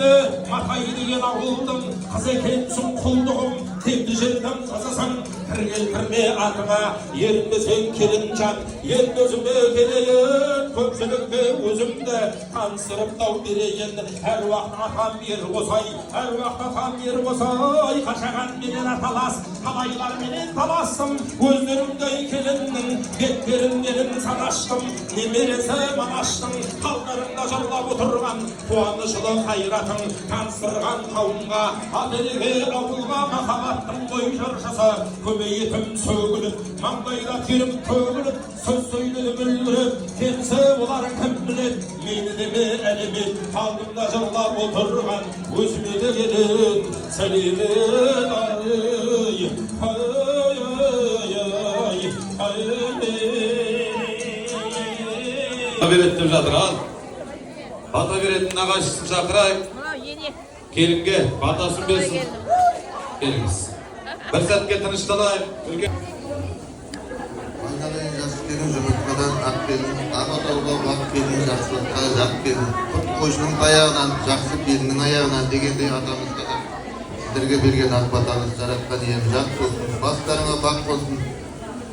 Şimdi Matay diyen ağıldım, kız ekensin kulduğum, tevdi жерден қазасаң, кіргелтірме атыма, ерінбесең келінжан, ен өзіме келейін, көпшілікке өзімді таныстырып дау берейін, әр уақыт атам ер осай, әр уақыт атам ер осай, қашаған менен аталас, талайлар менен таластым, өздерімдей келіннің, беттеріңдерін санаштым, немересі манаштың, қалдарында жырлап отырған, қуанышылы қайратың, таныстырған қауымға, ателеге ауылға махаббаттың бой жаршысы, көбейетім сөгіліп, маңдайда терім төгіліп, сөз сөйледі мүлдіріп, келсе олар кім білет, мені деме әлемет, алдымда жырлап отырған, өзіме де келін, сәлемет береттіп жатыр, ал. Бата беретін нағашысын шақырайық. Келінге батасын берсін. Келіңіз. Bir сәтке тынышталайық. Айналайын жас келін, жұмыртқадан ақ келін, ақ атауға бақ келін, жақсылыққа жақ келін. Құт қойшының таяғынан, жақсы келіннің аяғынан дегендей атамызға да сіздерге берген ақ батаңыз жаратқан ием жақ болсын, бастарыңа бақ болсын,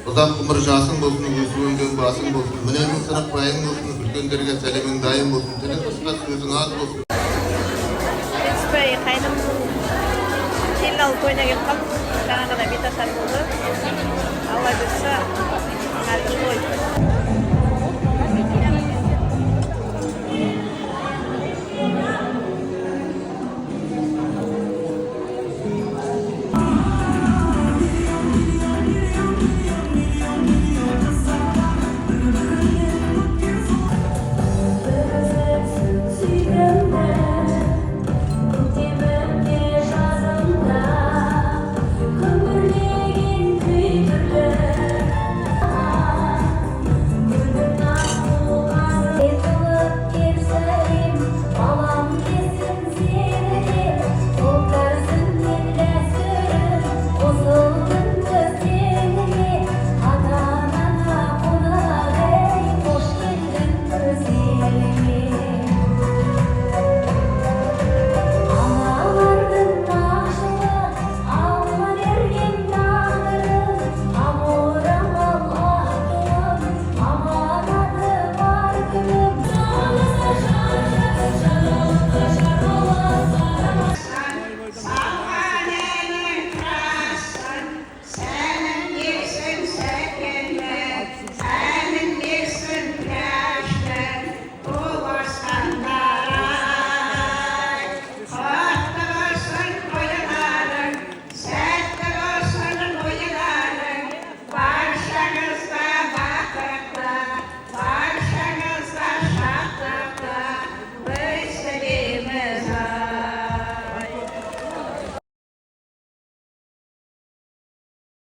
ұзақ ғұмыр жасың болсын, өсіп өнген басың болсын, мінезің сынықпайың болсын, үлкендерге сәлемің дайын болсын, тілі қысқа сөзің аз болсын. Келін алып тойына келіп қалдық. Жаңа ғана бет асар болды. Алла бұйыртса, қазір той.